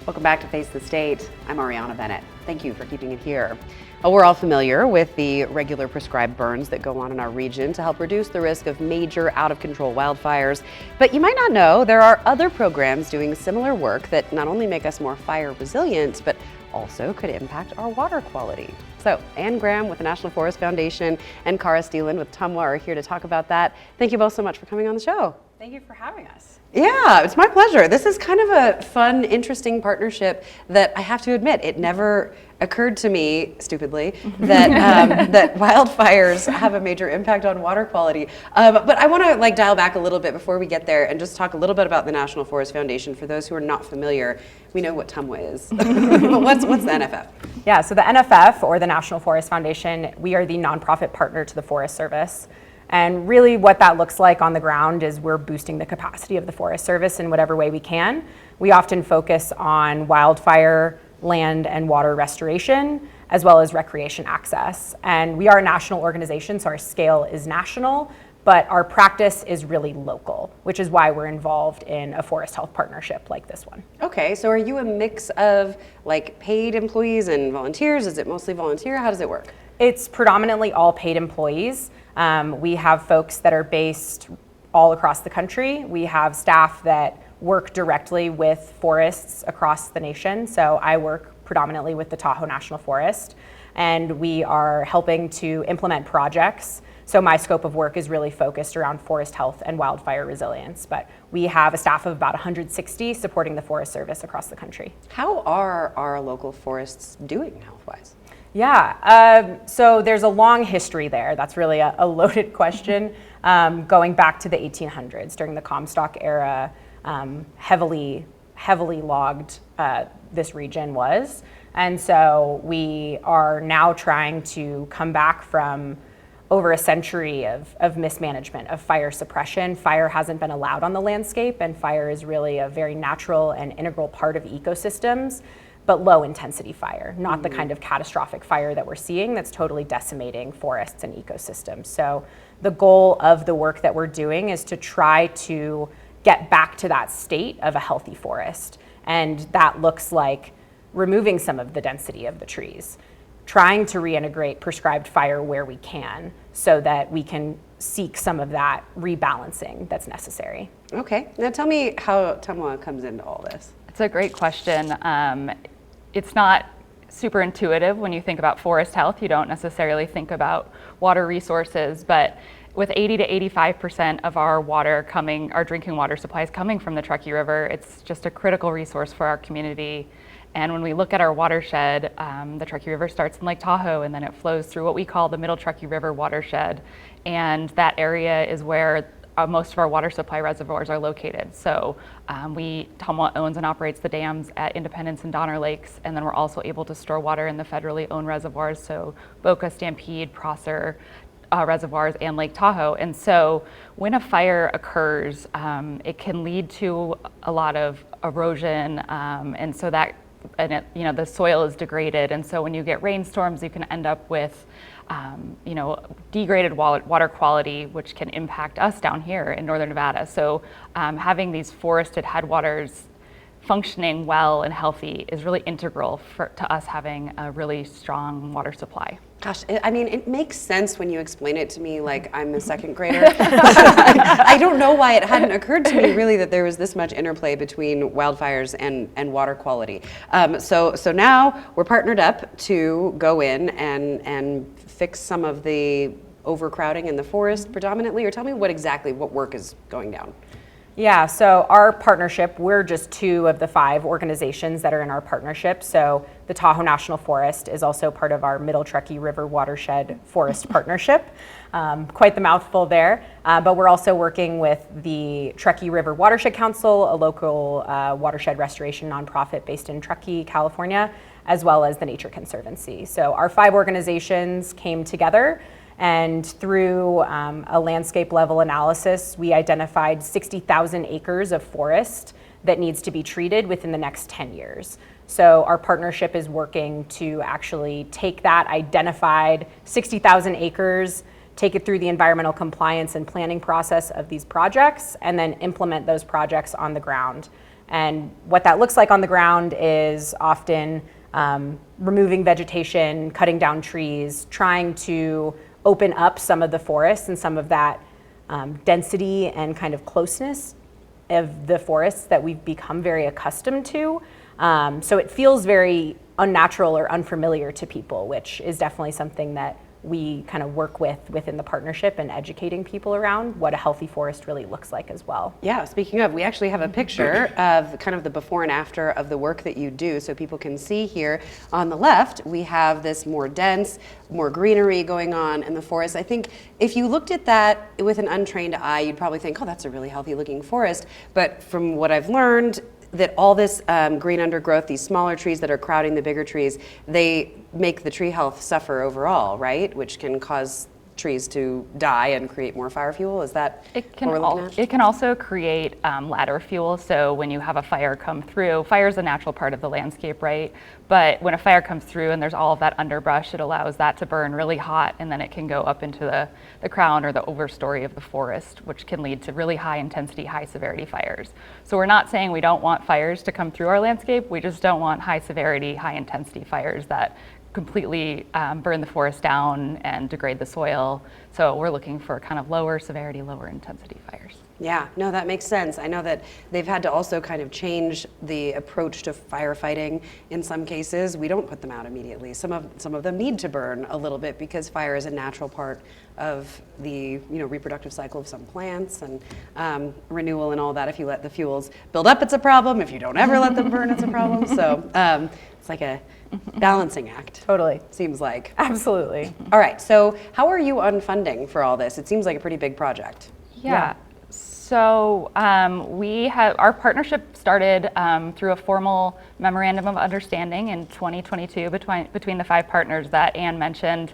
Welcome back to Face the State. I'm Ariana Bennett. Thank you for keeping it here. Well, we're all familiar with the regular prescribed burns that go on in our region to help reduce the risk of major out-of-control wildfires. But you might not know there are other programs doing similar work that not only make us more fire resilient, but also could impact our water quality. So Anne Graham with the National Forest Foundation and Cara Steeland with TMWA are here to talk about that. Thank you both so much for coming on the show. Thank you for having us. Yeah, it's my pleasure. This is kind of a fun, interesting partnership that I have to admit, it never occurred to me, stupidly, that that wildfires have a major impact on water quality. But I want to dial back a little bit before we get there and just talk a little bit about the National Forest Foundation. For those who are not familiar, we know what TMWA is. But what's the NFF? Yeah, so the NFF, or the National Forest Foundation, we are the nonprofit partner to the Forest Service. And really what that looks like on the ground is we're boosting the capacity of the Forest Service in whatever way we can. We often focus on wildfire, land and water restoration, as well as recreation access. And we are a national organization, so our scale is national, but our practice is really local, which is why we're involved in a forest health partnership like this one. Okay, so are you a mix of paid employees and volunteers? Is it mostly volunteer? How does it work? It's predominantly all paid employees. We have folks that are based all across the country. We have staff that work directly with forests across the nation. So I work predominantly with the Tahoe National Forest, and we are helping to implement projects. So my scope of work is really focused around forest health and wildfire resilience. But we have a staff of about 160 supporting the Forest Service across the country. How are our local forests doing health-wise? Yeah, so there's a long history there. That's really a loaded question. Going back to the 1800s, during the Comstock era, heavily logged this region was. And so we are now trying to come back from over a century of mismanagement, of fire suppression. Fire hasn't been allowed on the landscape, and fire is really a very natural and integral part of ecosystems, but low intensity fire, not the kind of catastrophic fire that we're seeing that's totally decimating forests and ecosystems. So the goal of the work that we're doing is to try to get back to that state of a healthy forest. And that looks like removing some of the density of the trees, trying to reintegrate prescribed fire where we can so that we can seek some of that rebalancing that's necessary. Okay, now tell me how TMWA comes into all this. It's a great question. It's not super intuitive when you think about forest health. You don't necessarily think about water resources, but with 80 to 85% of our water our drinking water supplies coming from the Truckee River, it's just a critical resource for our community. And when we look at our watershed, the Truckee River starts in Lake Tahoe, and then it flows through what we call the Middle Truckee River watershed. And that area is where most of our water supply reservoirs are located. So TMWA owns and operates the dams at Independence and Donner Lakes, and then we're also able to store water in the federally owned reservoirs, so Boca, Stampede, Prosser reservoirs, and Lake Tahoe. And so when a fire occurs, it can lead to a lot of erosion, and so the soil is degraded. And so when you get rainstorms, you can end up with degraded water quality, which can impact us down here in northern Nevada. So having these forested headwaters functioning well and healthy is really integral to us having a really strong water supply. Gosh, it makes sense when you explain it to me like I'm a second grader. I don't know why it hadn't occurred to me really that there was this much interplay between wildfires and water quality. So now we're partnered up to go in and fix some of the overcrowding in the forest predominantly, or tell me what work is going down. Yeah, so our partnership, we're just 2 of the 5 organizations that are in our partnership. So the Tahoe National Forest is also part of our Middle Truckee River Watershed Forest Partnership. Quite the mouthful there. But we're also working with the Truckee River Watershed Council, a local watershed restoration nonprofit based in Truckee, California, as well as the Nature Conservancy. So our 5 organizations came together, and through a landscape level analysis, we identified 60,000 acres of forest that needs to be treated within the next 10 years. So our partnership is working to actually take that identified 60,000 acres, take it through the environmental compliance and planning process of these projects, and then implement those projects on the ground. And what that looks like on the ground is often removing vegetation, cutting down trees, trying to open up some of the forest and some of that density and kind of closeness of the forests that we've become very accustomed to. So it feels very unnatural or unfamiliar to people, which is definitely something that we kind of work with within the partnership and educating people around what a healthy forest really looks like as well. Yeah, speaking of, we actually have a picture of kind of the before and after of the work that you do, so people can see here on the left, we have this more dense, more greenery going on in the forest. I think if you looked at that with an untrained eye, you'd probably think, oh, that's a really healthy looking forest. But from what I've learned, that all this green undergrowth, these smaller trees that are crowding the bigger trees, they make the tree health suffer overall, right? Which can cause trees to die and create more fire fuel. Is that what we're looking at? It can also create ladder fuel. So when you have a fire come through, fire is a natural part of the landscape, right? But when a fire comes through and there's all of that underbrush, it allows that to burn really hot, and then it can go up into the crown or the overstory of the forest, which can lead to really high intensity, high severity fires. So we're not saying we don't want fires to come through our landscape, we just don't want high severity, high intensity fires that completely burn the forest down and degrade the soil. So we're looking for kind of lower severity, lower intensity fires. Yeah, no, that makes sense. I know that they've had to also kind of change the approach to firefighting in some cases. We don't put them out immediately. Some of them need to burn a little bit because fire is a natural part of the reproductive cycle of some plants, and renewal and all that. If you let the fuels build up, it's a problem. If you don't ever let them burn, it's a problem. So it's like a balancing act. Totally. Seems like. Absolutely. All right, so how are you on funding for all this? It seems like a pretty big project. Yeah. So our partnership started through a formal memorandum of understanding in 2022 between the 5 partners that Anne mentioned.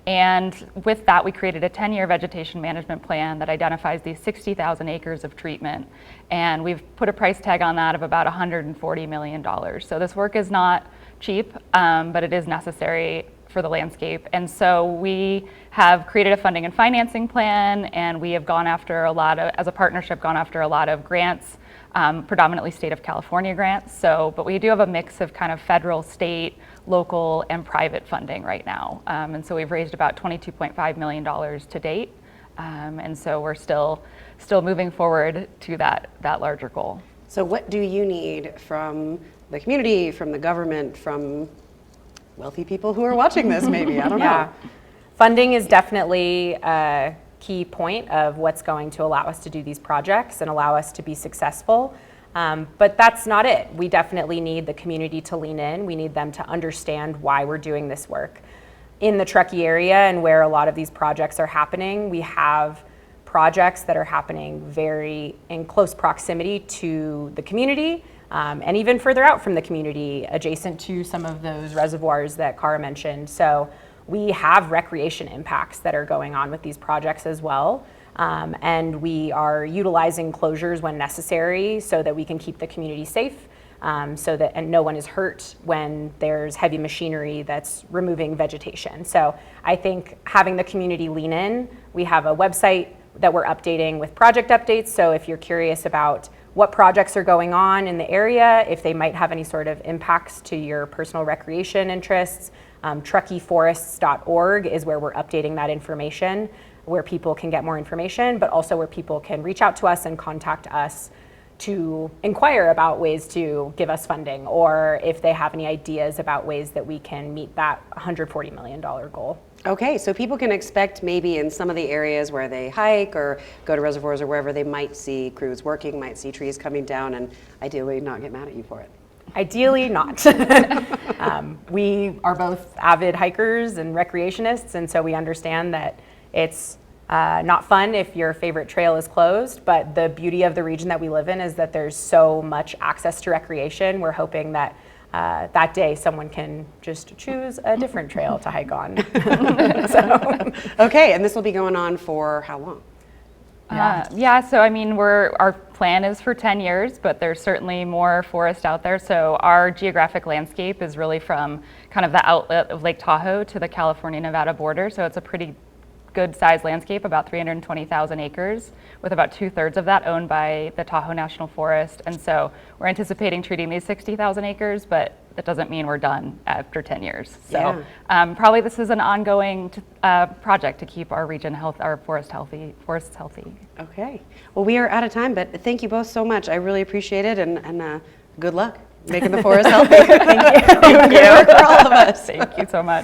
And with that, we created a 10-year vegetation management plan that identifies these 60,000 acres of treatment. And we've put a price tag on that of about $140 million. So this work is not cheap, but it is necessary for the landscape. And so we have created a funding and financing plan, and we have gone after as a partnership, gone after a lot of grants, predominantly state of California grants. But we do have a mix of kind of federal, state, local, and private funding right now. And so we've raised about $22.5 million to date. And so we're still moving forward to that larger goal. So what do you need from the community, from the government, from wealthy people who are watching this maybe? I don't know. Funding is definitely a key point of what's going to allow us to do these projects and allow us to be successful. But that's not it. We definitely need the community to lean in. We need them to understand why we're doing this work. In the Truckee area and where a lot of these projects are happening, we have projects that are happening very in close proximity to the community, and even further out from the community, adjacent to some of those reservoirs that Cara mentioned. So we have recreation impacts that are going on with these projects as well. And we are utilizing closures when necessary so that we can keep the community safe, and no one is hurt when there's heavy machinery that's removing vegetation. So I think having the community lean in, we have a website that we're updating with project updates. So if you're curious about what projects are going on in the area, if they might have any sort of impacts to your personal recreation interests, truckeeforests.org is where we're updating that information, where people can get more information, but also where people can reach out to us and contact us to inquire about ways to give us funding, or if they have any ideas about ways that we can meet that $140 million goal. Okay, so people can expect maybe in some of the areas where they hike or go to reservoirs or wherever, they might see crews working, might see trees coming down, and ideally not get mad at you for it. Ideally not. We are both avid hikers and recreationists, and so we understand that it's not fun if your favorite trail is closed, but the beauty of the region that we live in is that there's so much access to recreation. We're hoping that that day someone can just choose a different trail to hike on. Okay, and this will be going on for how long? So I mean, our plan is for 10 years, but there's certainly more forest out there. So our geographic landscape is really from kind of the outlet of Lake Tahoe to the California-Nevada border. So it's a pretty good sized landscape, about 320,000 acres, with about 2/3 of that owned by the Tahoe National Forest. And so we're anticipating treating these 60,000 acres, but that doesn't mean we're done after 10 years. So probably this is an ongoing project to keep our region our forests healthy. Okay. Well, we are out of time, but thank you both so much. I really appreciate it, and good luck making the forest healthy. Thank you. For all of us. Thank you so much.